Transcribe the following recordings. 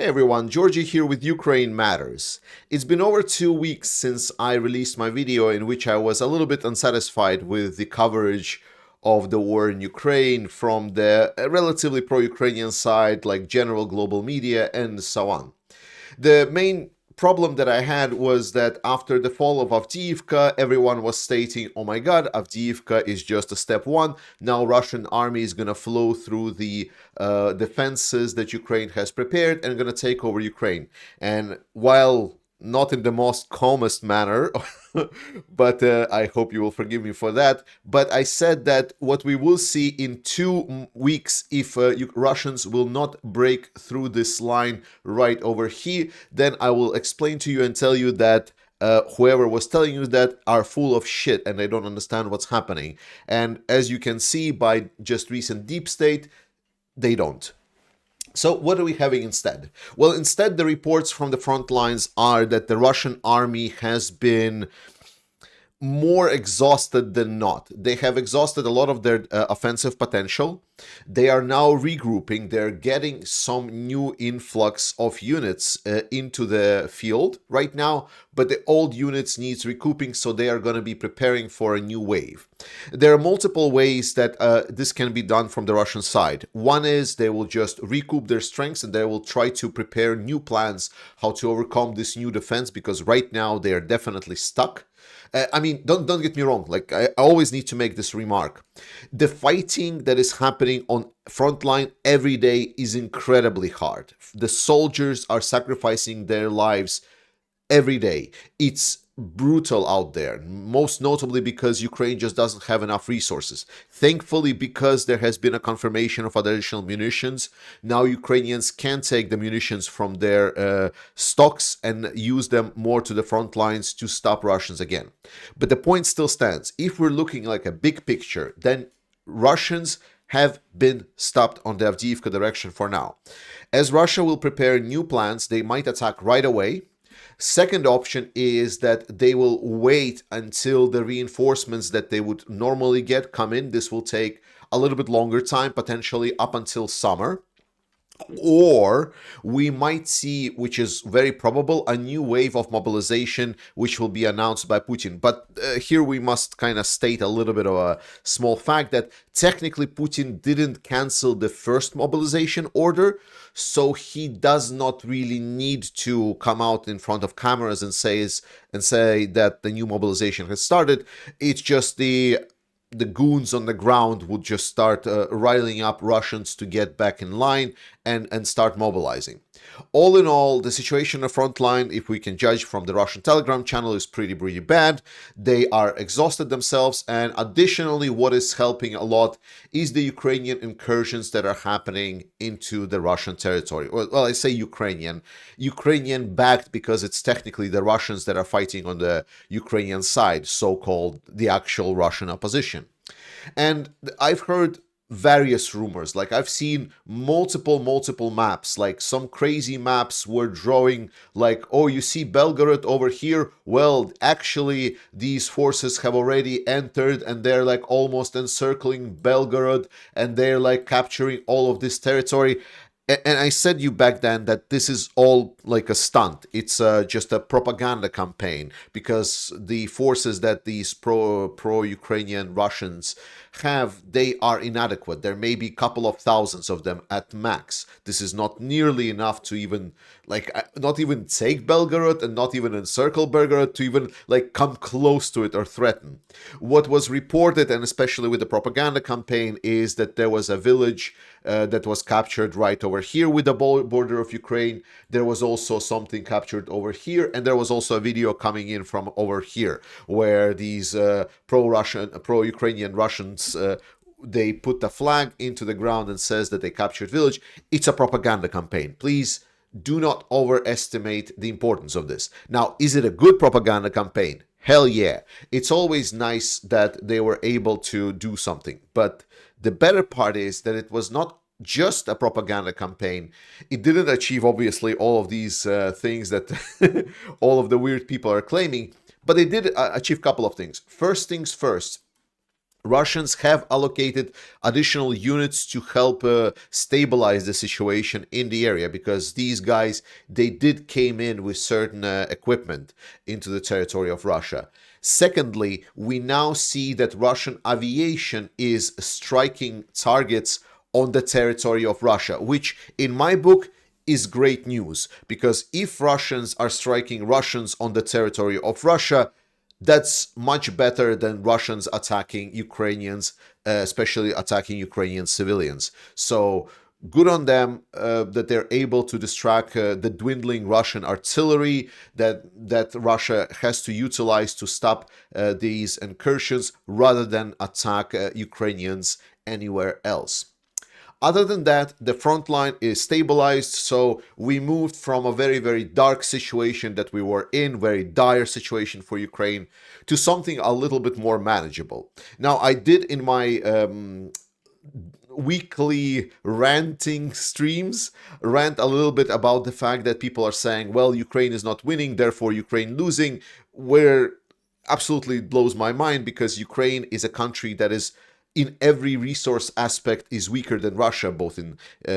everyone, Georgie here with Ukraine Matters. It's been over 2 weeks since I released my video in which I was a little bit unsatisfied with the coverage of the war in Ukraine from the relatively pro-Ukrainian side like general global media and so on. The main problem that I had was that after the fall of Avdiivka, everyone was stating, oh my god, Avdiivka is just a step one. Now Russian army is going to flow through the defenses that Ukraine has prepared and going to take over Ukraine. And while not in the most calmest manner, but I hope you will forgive me for that. But I said that what we will see in 2 weeks, if Russians will not break through this line right over here, then I will explain to you and tell you that whoever was telling you that are full of shit and they don't understand what's happening. And as you can see by just recent deep state, they don't. So what are we having instead? Well, instead, the reports from the front lines are that the Russian army has been more exhausted than not. They have exhausted a lot of their offensive potential. They are now regrouping. They're getting some new influx of units into the field right now, but the old units needs recouping, so they are going to be preparing for a new wave. There are multiple ways that this can be done from the Russian side. One is they will just recoup their strengths and they will try to prepare new plans how to overcome this new defense, because right now they are definitely stuck. I mean, don't get me wrong. Like, I always need to make this remark. The fighting that is happening on frontline every day is incredibly hard. The soldiers are sacrificing their lives every day. It's brutal out there, most notably because Ukraine just doesn't have enough resources. Thankfully, because there has been a confirmation of additional munitions, now Ukrainians can take the munitions from their stocks and use them more to the front lines to stop Russians again. But the point still stands. If we're looking like a big picture, then Russians have been stopped on the Avdiivka direction for now. As Russia will prepare new plans, they might attack right away. Second option is that they will wait until the reinforcements that they would normally get come in. This will take a little bit longer time, potentially up until summer. Or we might see, which is very probable, a new wave of mobilization which will be announced by Putin. But here we must kind of state a little bit of a small fact that technically Putin didn't cancel the first mobilization order, so he does not really need to come out in front of cameras and say that the new mobilization has started. It's just the goons on the ground would just start riling up Russians to get back in line and start mobilizing. All in all, the situation on the front line, if we can judge from the Russian Telegram channel, is pretty bad. They are exhausted themselves, and additionally, what is helping a lot is the Ukrainian incursions that are happening into the Russian territory. Well, I say Ukrainian backed because it's technically the Russians that are fighting on the Ukrainian side, so-called the actual Russian opposition. And I've heard various rumors. Like, I've seen multiple maps. Like, some crazy maps were drawing like, oh, you see Belgorod over here? Well, actually these forces have already entered and they're like almost encircling Belgorod and they're like capturing all of this territory. And I said you back then that this is all like a stunt. It's just a propaganda campaign, because the forces that these pro-Ukrainian Russians have, they are inadequate. There may be a couple of thousands of them at max. This is not nearly enough to even, like, not even take Belgorod and not even encircle Belgorod to even, like, come close to it or threaten. What was reported, and especially with the propaganda campaign, is that there was a village that was captured right over here with the border of Ukraine. There was also something captured over here, and there was also a video coming in from over here where these pro-Ukrainian Russians, they put the flag into the ground and says that they captured village. It's a propaganda campaign. Please do not overestimate the importance of this. Now, is it a good propaganda campaign? Hell yeah. It's always nice that they were able to do something. But the better part is that it was not just a propaganda campaign. It didn't achieve, obviously, all of these things that all of the weird people are claiming, but they did achieve a couple of things. First things first, Russians have allocated additional units to help stabilize the situation in the area, because these guys, they did came in with certain equipment into the territory of Russia. Secondly, we now see that Russian aviation is striking targets on the territory of Russia, which in my book is great news, because if Russians are striking Russians on the territory of Russia, that's much better than Russians attacking Ukrainians, especially attacking Ukrainian civilians. So good on them that they're able to distract the dwindling Russian artillery that Russia has to utilize to stop these incursions rather than attack Ukrainians anywhere else. Other than that, the front line is stabilized, so we moved from a very, very dark situation that we were in, very dire situation for Ukraine, to something a little bit more manageable. Now, I did in my weekly ranting streams rant a little bit about the fact that people are saying, well, Ukraine is not winning, therefore Ukraine losing, where absolutely blows my mind, because Ukraine is a country that is in every resource aspect is weaker than Russia, both in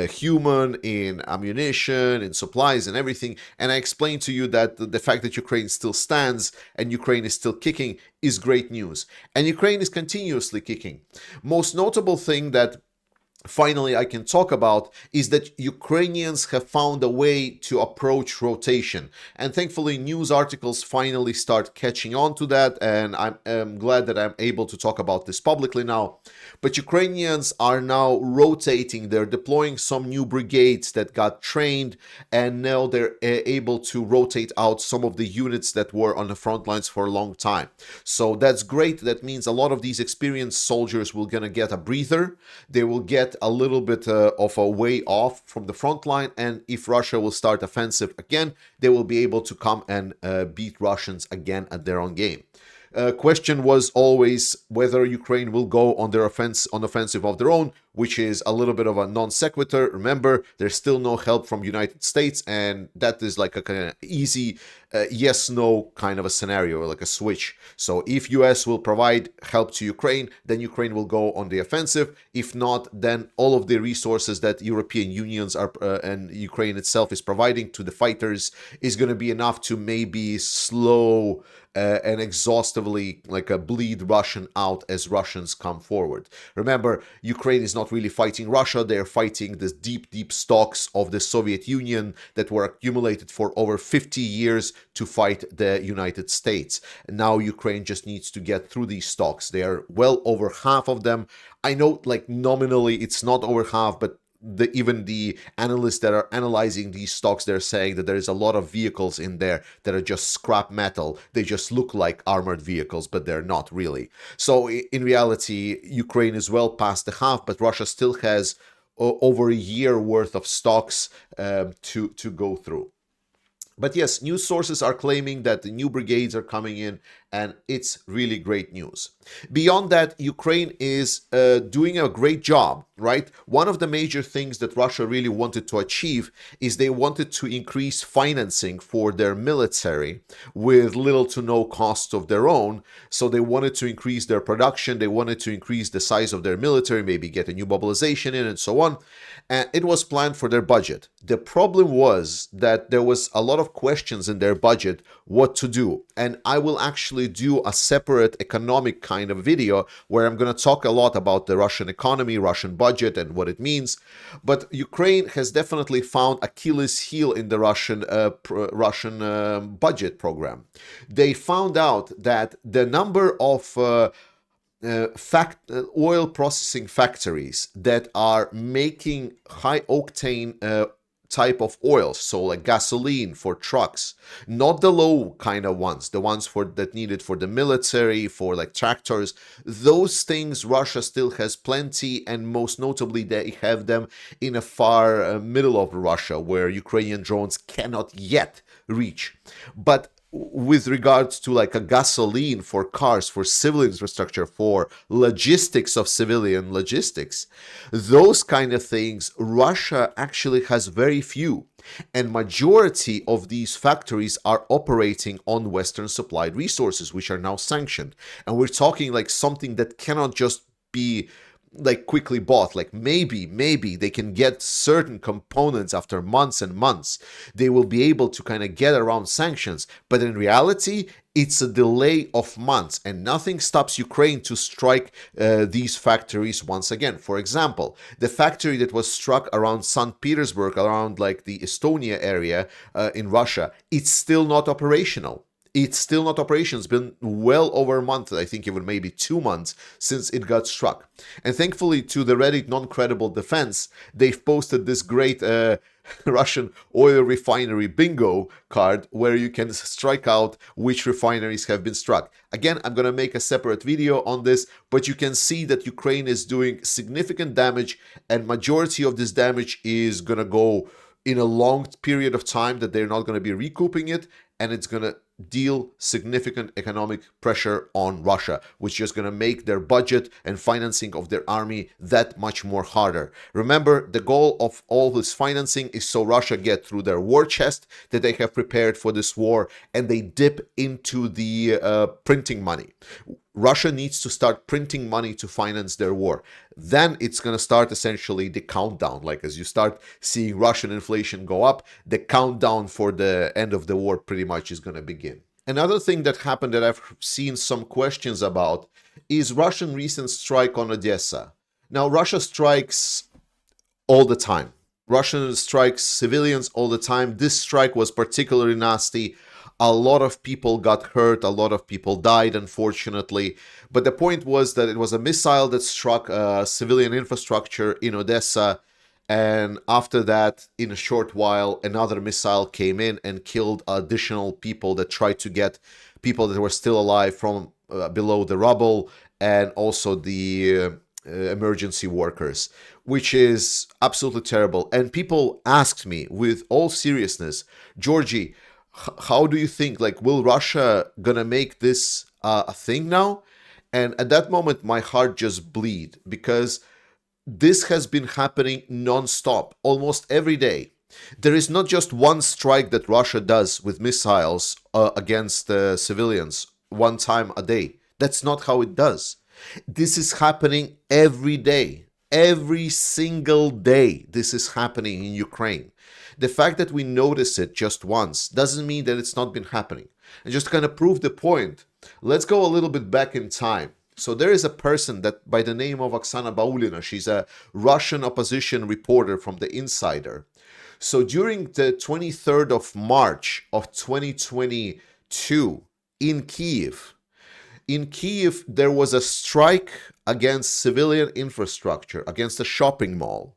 human, in ammunition, in supplies, and everything. And I explained to you that the fact that Ukraine still stands and Ukraine is still kicking is great news. And Ukraine is continuously kicking. Most notable thing that finally I can talk about is that Ukrainians have found a way to approach rotation, and thankfully news articles finally start catching on to that, and I'm glad that I'm able to talk about this publicly now. But Ukrainians are now rotating, they're deploying some new brigades that got trained, and now they're able to rotate out some of the units that were on the front lines for a long time. So that's great. That means a lot of these experienced soldiers will gonna get a breather. They will get a little bit of a way off from the front line, and if Russia will start offensive again, they will be able to come and beat Russians again at their own game. Question was always whether Ukraine will go on their offensive of their own, which is a little bit of a non sequitur. Remember, there's still no help from United States, and that is like a kind of easy yes-no kind of a scenario, like a switch. So if US will provide help to Ukraine, then Ukraine will go on the offensive. If not, then all of the resources that European unions are and Ukraine itself is providing to the fighters is going to be enough to maybe slow and exhaustively bleed Russian out as Russians come forward. Remember, Ukraine is not really fighting Russia, they're fighting the deep, deep stocks of the Soviet Union that were accumulated for over 50 years to fight the United States. And now Ukraine just needs to get through these stocks. They are well over half of them. I know nominally it's not over half, but even the analysts that are analyzing these stocks, they're saying that there is a lot of vehicles in there that are just scrap metal. They just look like armored vehicles, but they're not really. So in reality, Ukraine is well past the half, but Russia still has over a year worth of stocks to go through. But yes, news sources are claiming that the new brigades are coming in, and it's really great news. Beyond that, Ukraine is doing a great job, right? One of the major things that Russia really wanted to achieve is they wanted to increase financing for their military with little to no cost of their own. So they wanted to increase their production, they wanted to increase the size of their military, maybe get a new mobilization in and so on. And it was planned for their budget. The problem was that there was a lot of questions in their budget what to do. And I will actually do a separate economic kind of video where I'm going to talk a lot about the Russian economy, Russian budget, and what it means. But Ukraine has definitely found Achilles' heel in the Russian budget program. They found out that the number of oil processing factories that are making high octane type of oils, so like gasoline for trucks, not the low kind of ones, the ones that needed for the military, for like tractors. Those things Russia still has plenty, and most notably they have them in a far middle of Russia where Ukrainian drones cannot yet reach. But with regards to like a gasoline for cars, for civil infrastructure, for logistics of civilian logistics, those kind of things, Russia actually has very few. And majority of these factories are operating on Western supplied resources, which are now sanctioned. And we're talking like something that cannot just be like quickly bought. Like maybe they can get certain components after months and months. They will be able to kind of get around sanctions, but in reality it's a delay of months, and nothing stops Ukraine to strike these factories once again. For example, the factory that was struck around St. Petersburg, around like the Estonia area in Russia, it's still not operational. It's still not operational. It's been well over a month, I think even maybe 2 months since it got struck. And thankfully to the Reddit non-credible defense, they've posted this great Russian oil refinery bingo card where you can strike out which refineries have been struck. Again, I'm going to make a separate video on this, but you can see that Ukraine is doing significant damage, and majority of this damage is going to go in a long period of time that they're not going to be recouping it, and it's going to deal significant economic pressure on Russia, which is going to make their budget and financing of their army that much more harder. Remember, the goal of all this financing is so Russia get through their war chest that they have prepared for this war, and they dip into the printing money. Russia needs to start printing money to finance their war. Then it's going to start essentially the countdown. Like as you start seeing Russian inflation go up, the countdown for the end of the war pretty much is going to begin. Another thing that happened that I've seen some questions about is Russian recent strike on Odessa. Now, Russia strikes all the time. Russia strikes civilians all the time. This strike was particularly nasty. A lot of people got hurt, a lot of people died, unfortunately. But the point was that it was a missile that struck civilian infrastructure in Odessa. And after that, in a short while, another missile came in and killed additional people that tried to get people that were still alive from below the rubble, and also the emergency workers, which is absolutely terrible. And people asked me with all seriousness, Georgie, how do you think, like, will Russia gonna make this a thing now? And at that moment, my heart just bleed, because this has been happening non-stop, almost every day. There is not just one strike that Russia does with missiles against civilians one time a day. That's not how it does. This is happening every day. Every single day, this is happening in Ukraine. The fact that we notice it just once doesn't mean that it's not been happening. And just to kind of prove the point, let's go a little bit back in time. So there is a person that by the name of Oksana Baulina. She's a Russian opposition reporter from The Insider. So during the 23rd of March of 2022 in Kiev, there was a strike against civilian infrastructure, against a shopping mall.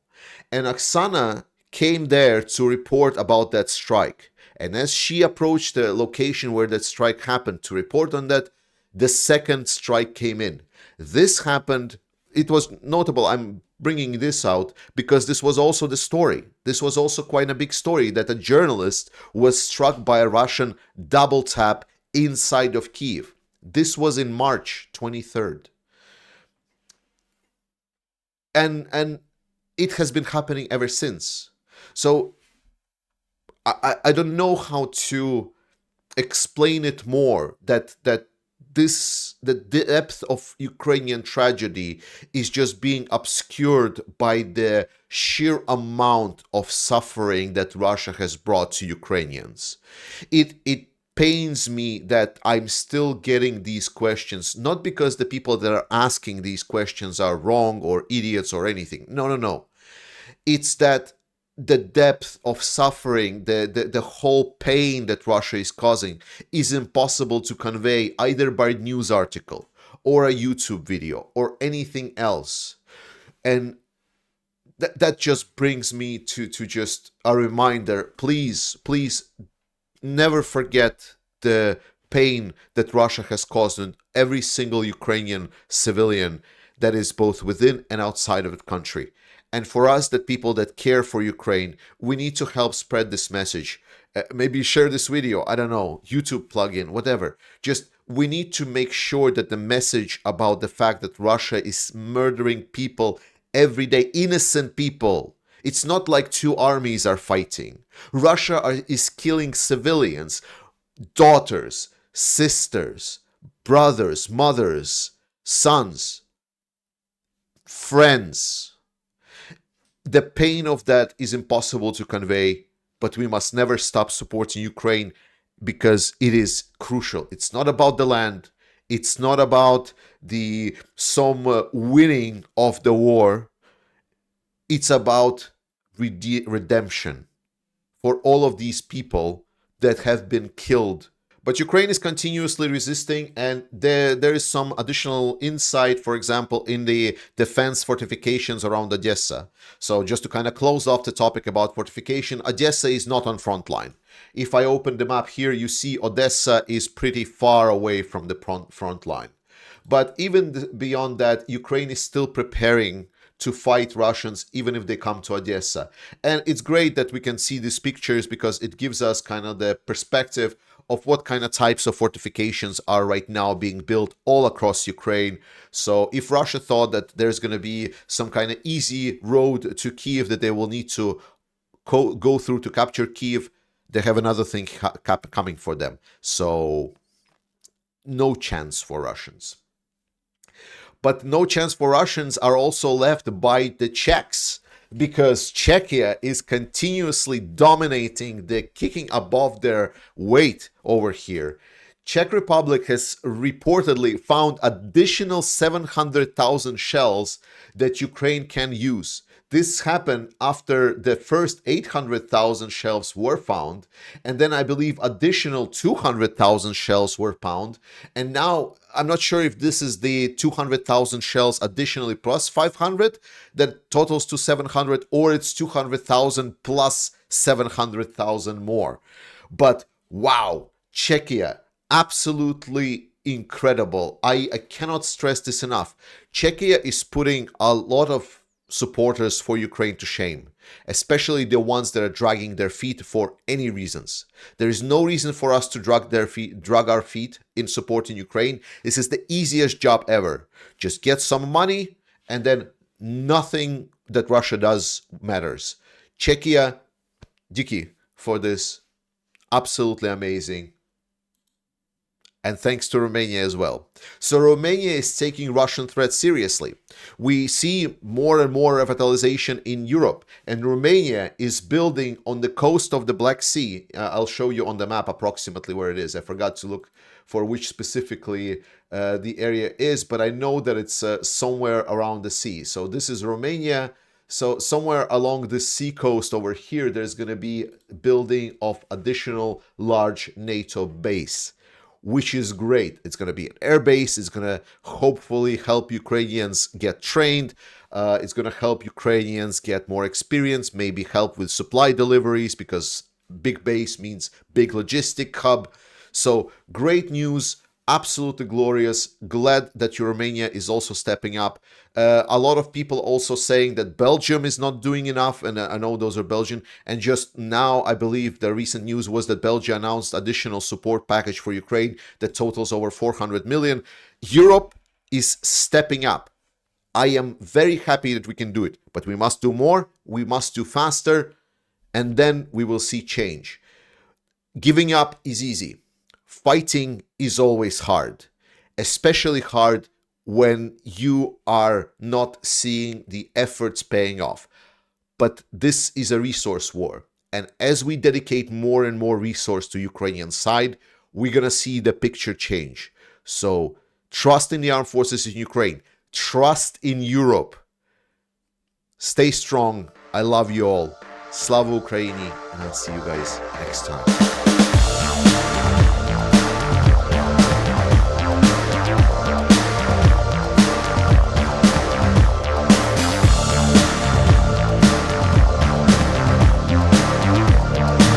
And Oksana came there to report about that strike. And as she approached the location where that strike happened to report on that, the second strike came in. This happened, it was notable, I'm bringing this out because this was also the story. This was also quite a big story, that a journalist was struck by a Russian double tap inside of Kiev. This was in March 23rd. And it has been happening ever since. So I don't know how to explain it more, that the depth of Ukrainian tragedy is just being obscured by the sheer amount of suffering that Russia has brought to Ukrainians. It pains me that I'm still getting these questions, not because the people that are asking these questions are wrong or idiots or anything. No. It's that the depth of suffering, the whole pain that Russia is causing is impossible to convey either by news article or a YouTube video or anything else. And that just brings me to just a reminder, please never forget the pain that Russia has caused in every single Ukrainian civilian that is both within and outside of the country. And for us, that people that care for Ukraine, we need to help spread this message. Maybe share this video, I don't know, YouTube plugin, whatever. Just we need to make sure that the message about the fact that Russia is murdering people every day, innocent people. It's not like two armies are fighting. Russia is killing civilians, daughters, sisters, brothers, mothers, sons, friends. The pain of that is impossible to convey, but we must never stop supporting Ukraine because it is crucial. It's not about the land. It's not about some winning of the war. It's about redemption for all of these people that have been killed. But Ukraine is continuously resisting, and there is some additional insight, for example, in the defense fortifications around Odessa. So just to kind of close off the topic about fortification, Odessa is not on front line. If I open the map here, you see Odessa is pretty far away from the front line. But even beyond that, Ukraine is still preparing to fight Russians, even if they come to Odessa. And it's great that we can see these pictures because it gives us kind of the perspective of what kind of types of fortifications are right now being built all across Ukraine. So if Russia thought that there's going to be some kind of easy road to Kiev that they will need to go through to capture Kiev, they have another thing coming for them. So no chance for Russians. But no chance for Russians are also left by the Czechs, because Czechia is continuously dominating, the kicking above their weight over here. Czech Republic has reportedly found additional 700,000 shells that Ukraine can use. This happened after the first 800,000 shells were found, and then I believe additional 200,000 shells were found. And now I'm not sure if this is the 200,000 shells additionally plus 500 that totals to 700, or it's 200,000 plus 700,000 more. But wow, Czechia, absolutely incredible. I cannot stress this enough. Czechia is putting a lot of supporters for Ukraine to shame, especially the ones that are dragging their feet for any reasons. There is no reason for us to drag our feet in supporting Ukraine. This is the easiest job ever. Just get some money, and then nothing that Russia does matters. Czechia, Diki, for this. Absolutely amazing. And thanks to Romania as well. So Romania is taking Russian threat seriously. We see more and more revitalization in Europe, and Romania is building on the coast of the Black Sea. I'll show you on the map approximately where it is. I forgot to look for which specifically the area is, but I know that it's somewhere around the sea. So this is Romania. So somewhere along the sea coast over here, there's going to be building of additional large NATO base, which is great. It's going to be an air base. It's going to hopefully help Ukrainians get trained. It's going to help Ukrainians get more experience, maybe help with supply deliveries, because big base means big logistic hub. So great news. Absolutely glorious. Glad that Romania is also stepping up. A lot of people also saying that Belgium is not doing enough, and I know those are Belgian. And just now, I believe the recent news was that Belgium announced additional support package for Ukraine that totals over 400 million. Europe is stepping up. I am very happy that we can do it, but we must do more. We must do faster, and then we will see change. Giving up is easy. Fighting is always hard, especially hard when you are not seeing the efforts paying off. But this is a resource war. And as we dedicate more and more resource to Ukrainian side, we're going to see the picture change. So trust in the armed forces in Ukraine. Trust in Europe. Stay strong. I love you all. Slava Ukraini. And I'll see you guys next time.